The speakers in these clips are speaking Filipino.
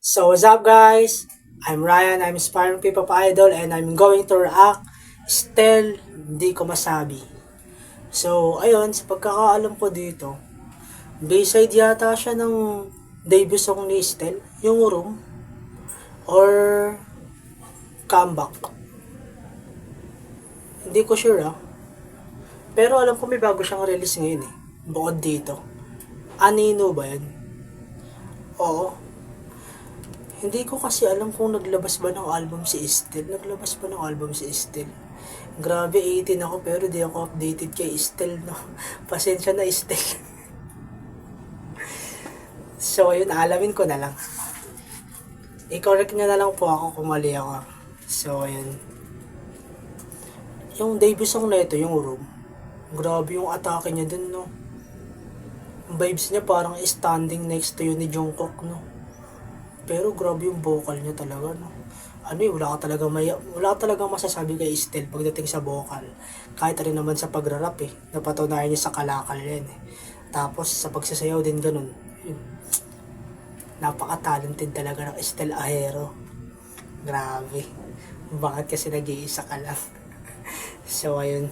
So what's up guys? I'm Ryan, I'm inspiring people pa idol and I'm going to react still hindi ko masabi. So ayun, sa pagkakaalam ko dito, B-side yata siya ng debut song ni Estel, yung Room or Comeback. Hindi ko sure Pero alam ko may bago siyang release ngayon bukod dito. Anino ba yan? Oo. Hindi ko kasi alam kung naglabas ba ng album si Estel. Naglabas ba ng album si Estel? Grabe, 18 ako pero di ako updated kay Estel, no? Pasensya na, Estel. So, ayun, alamin ko na lang. I-correct nyo na lang po ako kung mali ako. So, ayun. Yung debut song na ito, yung Room. Grabe yung atake niya dun, no? Vibes niya parang standing next to you ni Jungkook, no? Pero grabe yung vocal niya talaga, no? Wala ka talaga masasabi kay Estel pagdating sa vocal. Kahit rin naman sa pagrarap napatunayan niya sa kalakal yan Tapos sa pagsasayaw din ganun. Napaka-talented talaga ng Estel Ahero. Grabe. Bakit kasi nag-iisa ka lang? So ayun.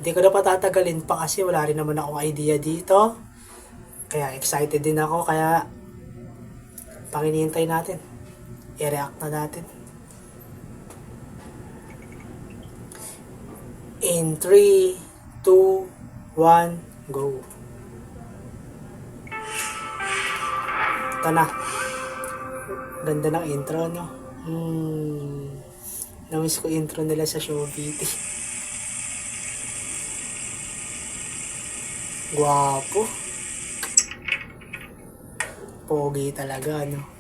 Hindi ko na patatagalin pa kasi wala rin naman akong idea dito. Kaya excited din ako, kaya pakinihintay natin. I-react na natin. In 3, 2, 1, go. Ito na. Ganda ng intro, no? Namiss ko intro nila sa Showbiz. Guwapo. Pogi talaga, no?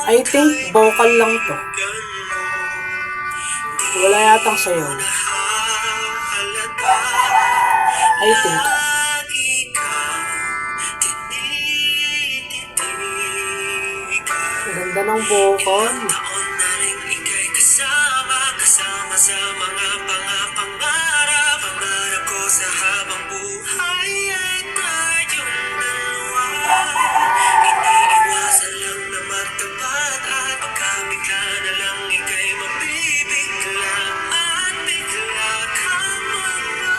I think vocal lang to. Wala yatang sayaw. I think. Ganda ng vocal. Kasama sa mga pangarap ko sa habang buhay ay tayong dalawa. Iniiwasan lang na magtapat at pagkabigla na lang ika'y mabibigla at bigla kang magbago.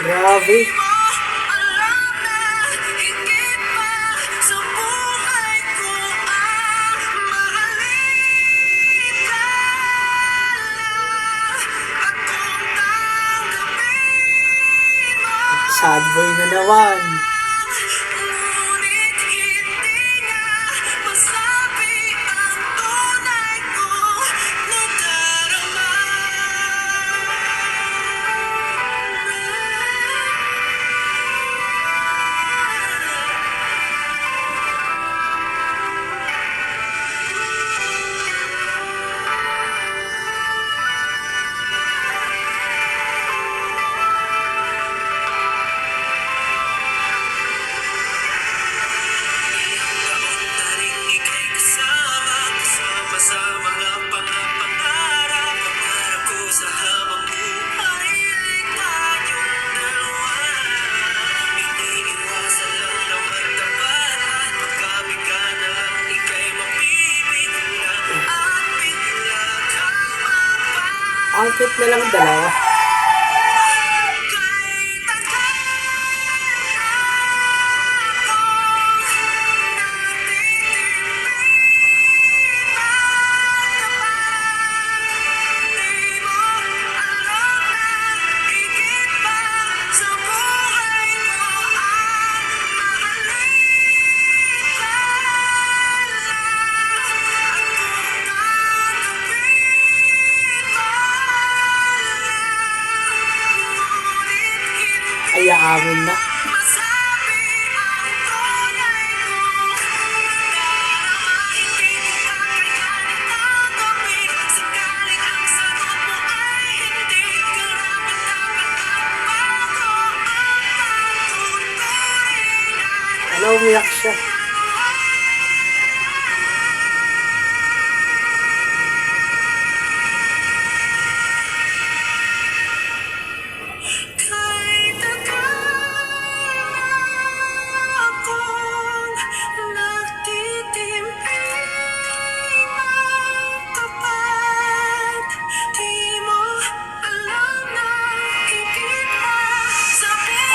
Grabe. Sad boy na naman. Ang cute na lang dalawa. amin na. Alam, umiyak siya.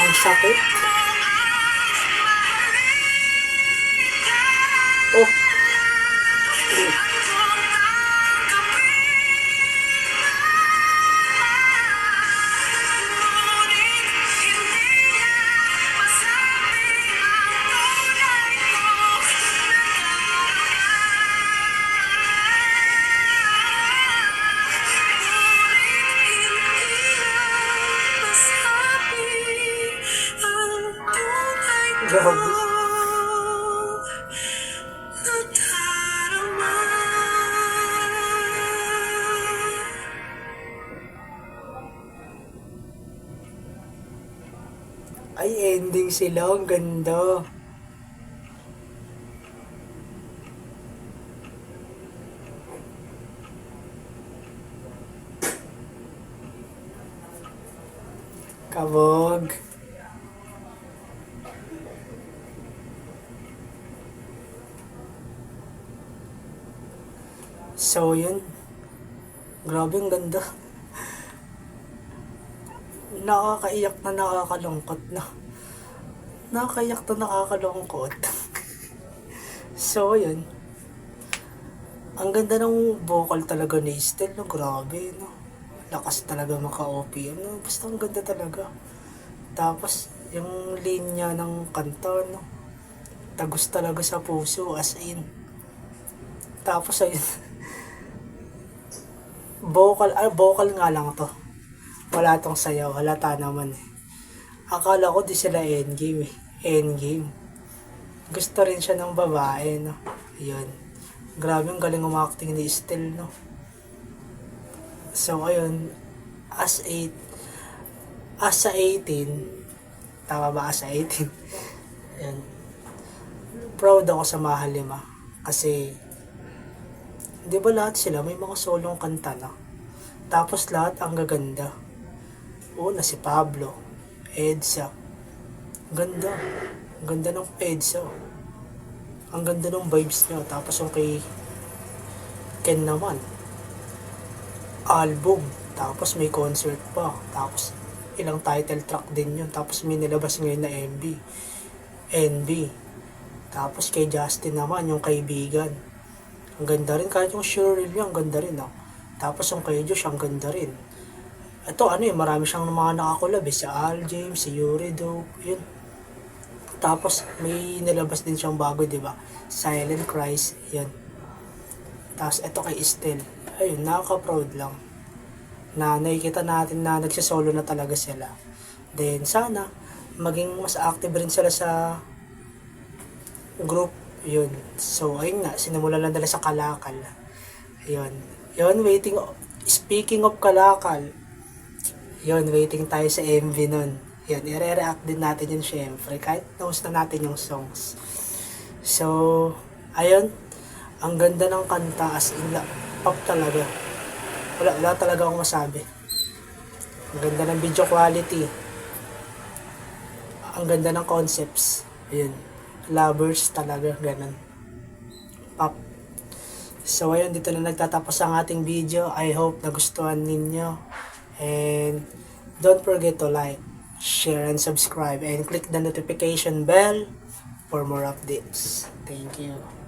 Ang sakit. Oh. Grabe. Ay, ending sila. Ang ganda. Kabog. So, yun. Grabe, ang ganda. Nakakaiyak na nakakalungkot na. Nakakaiyak na nakakalungkot. So, yun. Ang ganda ng vocal talaga ni Estelle, no? Grabe, no? Lakas talaga maka-OP, no? Basta ang ganda talaga. Tapos, yung linya ng kanta, no? Tagos talaga sa puso, as in. Tapos, ayun. Vocal nga lang to. Wala tong sayaw, halata naman eh. Akala ko di sila endgame eh. Endgame. Gusto rin siya ng babae, no? Ayun. Grabe, ang galing umakting ni Estelle, no? So, ayun. As sa 18, tama ba as sa 18? Ayun. Proud ako sa Mahalima. Kasi, di ba lahat sila may mga solong kanta na? Tapos lahat ang gaganda. Una si Pablo, Edsa. Ganda. Ganda ng Edsa. Ang ganda ng vibes niya. Tapos yung kay Ken naman, album. Tapos may concert pa. Tapos ilang title track din yun. Tapos may nilabas ngayon na NB. Tapos kay Justin naman, yung kaibigan. Ang ganda rin. Kahit yung Cheryl niya, ang ganda rin. No? Tapos yung kay Josh, ang ganda rin. Ito, marami siyang mga nakakulab eh. Si Al James, si Yuri Dope, yun. Tapos, may nilabas din siyang bago, di ba? Silent Cries, yun. Tapos, ito kay Estelle. Ayun, nakaka-proud lang. Na nakikita natin na nagsisolo na talaga sila. Then, sana, maging mas active rin sila sa group, yun. So, ayun nga, sinimulan lang nila sa Kalakal. Yun, speaking of Kalakal, yun, waiting tayo sa MV nun. Yun, i-react din natin yun syempre. Kahit knows na natin yung songs. So, ayun. Ang ganda ng kanta as in, pop talaga. Wala talaga akong masabi. Ang ganda ng video quality. Ang ganda ng concepts. Ayun. Lovers talaga, ganun. Pop. So, ayun, dito na nagtatapos ang ating video. I hope nagustuhan ninyo. And don't forget to like, share, and subscribe. And click the notification bell for more updates. Thank you.